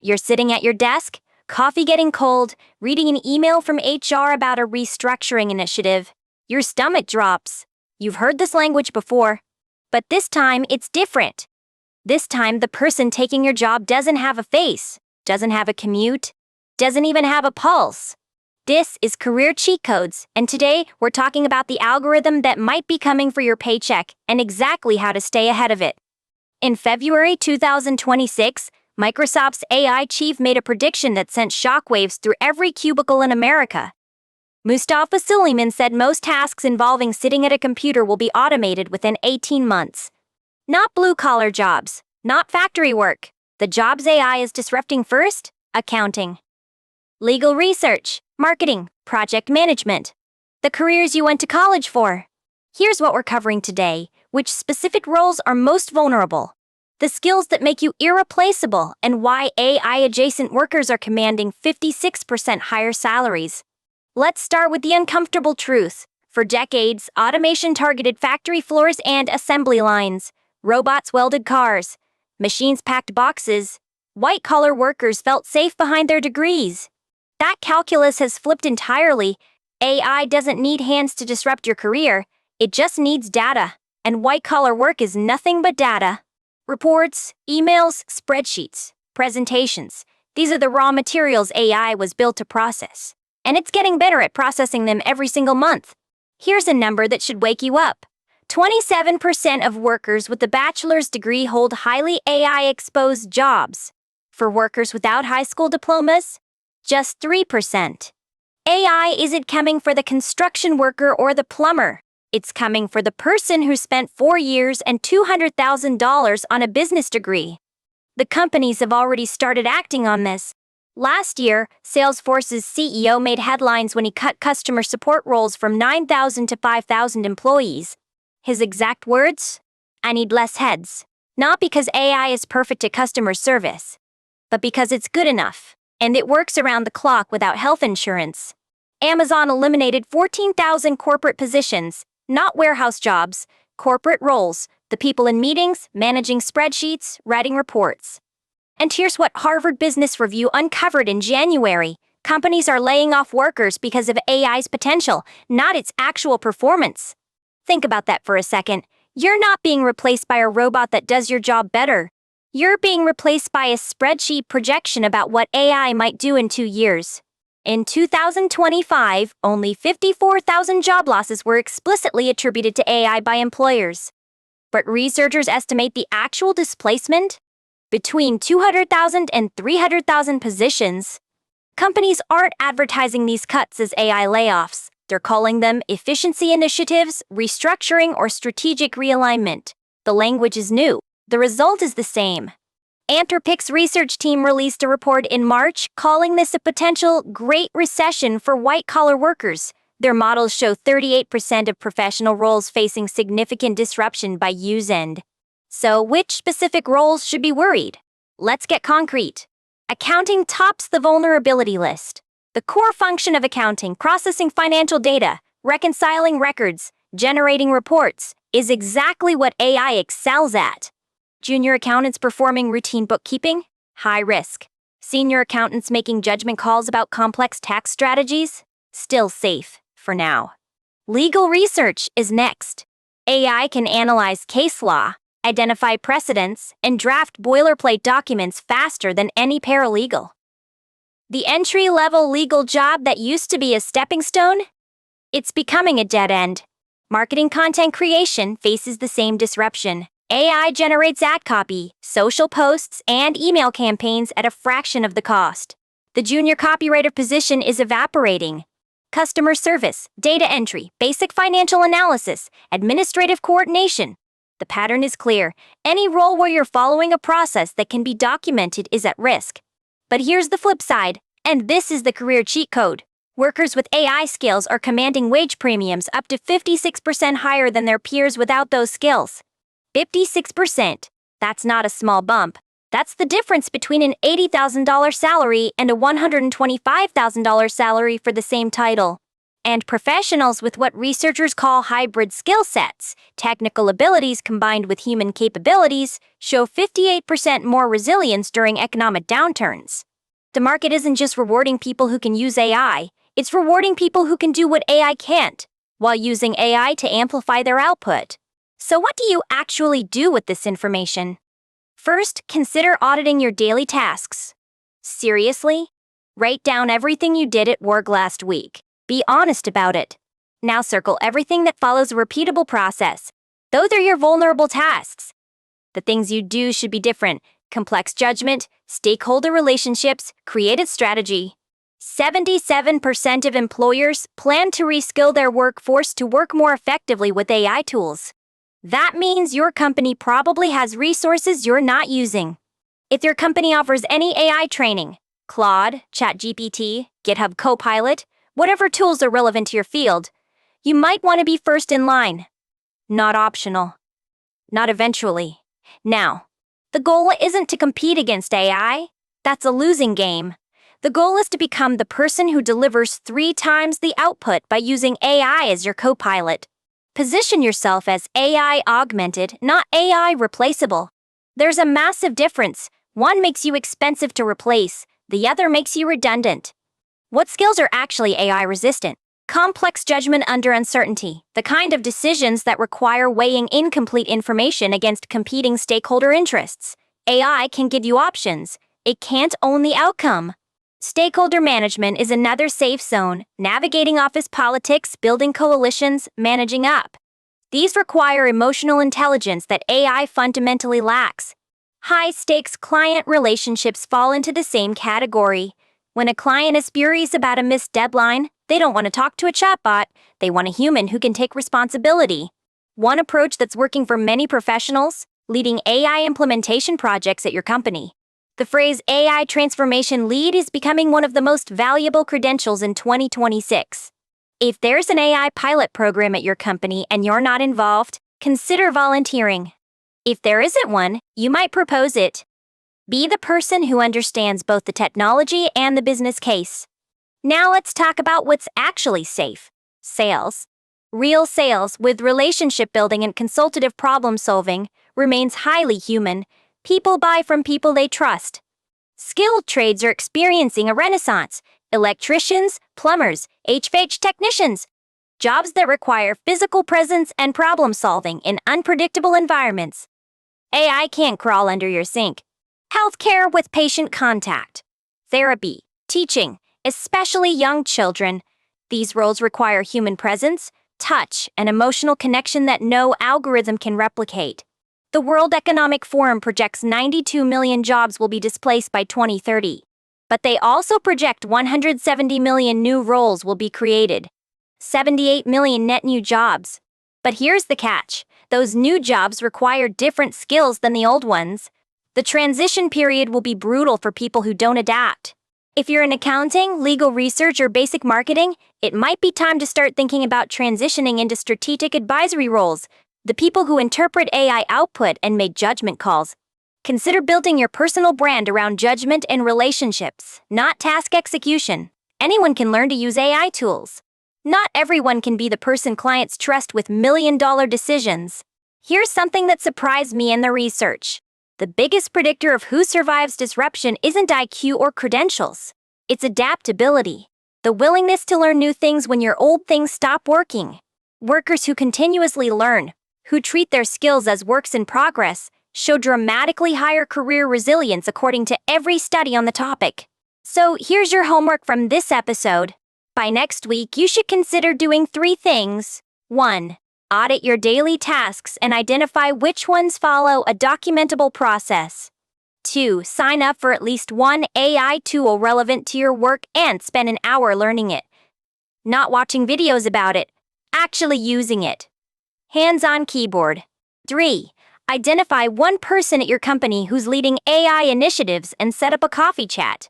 You're sitting at your desk, coffee getting cold, reading an email from HR about a restructuring initiative. Your stomach drops. You've heard this language before, but this time it's different. This time the person taking your job doesn't have a face, doesn't have a commute, doesn't even have a pulse. This is Career Cheat Codes, and today we're talking about the algorithm that might be coming for your paycheck and exactly how to stay ahead of it. In February 2026, Microsoft's AI chief made a prediction that sent shockwaves through every cubicle in America. Mustafa Suleyman said most tasks involving sitting at a computer will be automated within 18 months. Not blue-collar jobs, not factory work. The jobs AI is disrupting first? Accounting, legal research, marketing, project management. The careers you went to college for. Here's what we're covering today: which specific roles are most vulnerable, the skills that make you irreplaceable, and why AI-adjacent workers are commanding 56% higher salaries. Let's start with the uncomfortable truth. For decades, automation targeted factory floors and assembly lines. Robots welded cars. Machines packed boxes. White-collar workers felt safe behind their degrees. That calculus has flipped entirely. AI doesn't need hands to disrupt your career. It just needs data. And white-collar work is nothing but data. Reports, emails, spreadsheets, presentations. These are the raw materials AI was built to process. And it's getting better at processing them every single month. Here's a number that should wake you up. 27% of workers with a bachelor's degree hold highly AI-exposed jobs. For workers without high school diplomas, just 3%. AI isn't coming for the construction worker or the plumber. It's coming for the person who spent 4 years and $200,000 on a business degree. The companies have already started acting on this. Last year, Salesforce's CEO made headlines when he cut customer support roles from 9,000 to 5,000 employees. His exact words? "I need less heads." Not because AI is perfect at customer service, but because it's good enough, and it works around the clock without health insurance. Amazon eliminated 14,000 corporate positions, not warehouse jobs, corporate roles, the people in meetings, managing spreadsheets, writing reports. And here's what Harvard Business Review uncovered in January. Companies are laying off workers because of AI's potential, not its actual performance. Think about that for a second. You're not being replaced by a robot that does your job better. You're being replaced by a spreadsheet projection about what AI might do in 2 years. In 2025, only 54,000 job losses were explicitly attributed to AI by employers. But researchers estimate the actual displacement? Between 200,000 and 300,000 positions. Companies aren't advertising these cuts as AI layoffs. They're calling them efficiency initiatives, restructuring, or strategic realignment. The language is new. The result is the same. Anthropic's research team released a report in March calling this a potential Great Recession for white-collar workers. Their models show 38% of professional roles facing significant disruption by year's end. So, which specific roles should be worried? Let's get concrete. Accounting tops the vulnerability list. The core function of accounting, processing financial data, reconciling records, generating reports, is exactly what AI excels at. Junior accountants performing routine bookkeeping? High risk. Senior accountants making judgment calls about complex tax strategies? Still safe, for now. Legal research is next. AI can analyze case law, identify precedents, and draft boilerplate documents faster than any paralegal. The entry-level legal job that used to be a stepping stone? It's becoming a dead end. Marketing content creation faces the same disruption. AI generates ad copy, social posts, and email campaigns at a fraction of the cost. The junior copywriter position is evaporating. Customer service, data entry, basic financial analysis, administrative coordination. The pattern is clear. Any role where you're following a process that can be documented is at risk. But here's the flip side, and this is the career cheat code. Workers with AI skills are commanding wage premiums up to 56% higher than their peers without those skills. 56%. That's not a small bump. That's the difference between an $80,000 salary and a $125,000 salary for the same title. And professionals with what researchers call hybrid skill sets, technical abilities combined with human capabilities, show 58% more resilience during economic downturns. The market isn't just rewarding people who can use AI, it's rewarding people who can do what AI can't, while using AI to amplify their output. So what do you actually do with this information? First, consider auditing your daily tasks. Seriously? Write down everything you did at work last week. Be honest about it. Now circle everything that follows a repeatable process. Those are your vulnerable tasks. The things you do should be different: complex judgment, stakeholder relationships, creative strategy. 77% of employers plan to reskill their workforce to work more effectively with AI tools. That means your company probably has resources you're not using. If your company offers any AI training, Claude, ChatGPT, GitHub Copilot, whatever tools are relevant to your field, you might want to be first in line. Not optional. Not eventually. Now, the goal isn't to compete against AI. That's a losing game. The goal is to become the person who delivers 3 times the output by using AI as your co-pilot. Position yourself as AI-augmented, not AI-replaceable. There's a massive difference. One makes you expensive to replace, the other makes you redundant. What skills are actually AI-resistant? Complex judgment under uncertainty, the kind of decisions that require weighing incomplete information against competing stakeholder interests. AI can give you options. It can't own the outcome. Stakeholder management is another safe zone, navigating office politics, building coalitions, managing up. These require emotional intelligence that AI fundamentally lacks. High-stakes client relationships fall into the same category. When a client is furious about a missed deadline, they don't want to talk to a chatbot, they want a human who can take responsibility. One approach that's working for many professionals: leading AI implementation projects at your company. The phrase AI transformation lead is becoming one of the most valuable credentials in 2026. If there's an AI pilot program at your company and you're not involved, consider volunteering. If there isn't one, you might propose it. Be the person who understands both the technology and the business case. Now let's talk about what's actually safe. Sales. Real sales, with relationship building and consultative problem solving, remains highly human. People buy from people they trust. Skilled trades are experiencing a renaissance: electricians, plumbers, HVAC technicians. Jobs that require physical presence and problem solving in unpredictable environments. AI can't crawl under your sink. Healthcare with patient contact. Therapy, teaching, especially young children. These roles require human presence, touch, and emotional connection that no algorithm can replicate. The World Economic Forum projects 92 million jobs will be displaced by 2030. But they also project 170 million new roles will be created. 78 million net new jobs. But here's the catch: those new jobs require different skills than the old ones. The transition period will be brutal for people who don't adapt. If you're in accounting, legal research, or basic marketing, it might be time to start thinking about transitioning into strategic advisory roles, the people who interpret AI output and make judgment calls. Consider building your personal brand around judgment and relationships, not task execution. Anyone can learn to use AI tools. Not everyone can be the person clients trust with million-dollar decisions. Here's something that surprised me in the research. The biggest predictor of who survives disruption isn't IQ or credentials. It's adaptability. The willingness to learn new things when your old things stop working. Workers who continuously learn, who treat their skills as works in progress, show dramatically higher career resilience according to every study on the topic. So here's your homework from this episode. By next week, you should consider doing 3 things. 1. Audit your daily tasks and identify which ones follow a documentable process. 2. Sign up for at least one AI tool relevant to your work and spend an hour learning it. Not watching videos about it, actually using it. Hands-on keyboard. 3. Identify one person at your company who's leading AI initiatives and set up a coffee chat.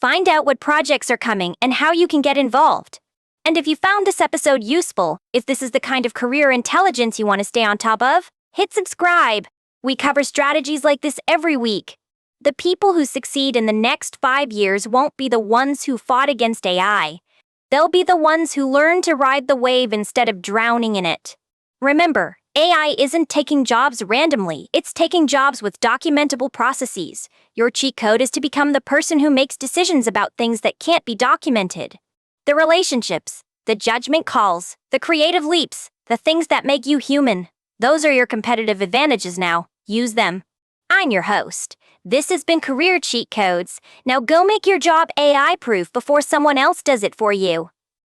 Find out what projects are coming and how you can get involved. And if you found this episode useful, if this is the kind of career intelligence you want to stay on top of, hit subscribe. We cover strategies like this every week. The people who succeed in the next 5 years won't be the ones who fought against AI. They'll be the ones who learn to ride the wave instead of drowning in it. Remember, AI isn't taking jobs randomly, it's taking jobs with documentable processes. Your cheat code is to become the person who makes decisions about things that can't be documented. The relationships, the judgment calls, the creative leaps, the things that make you human. Those are your competitive advantages now. Use them. I'm your host. This has been Career Cheat Codes. Now go make your job AI-proof before someone else does it for you.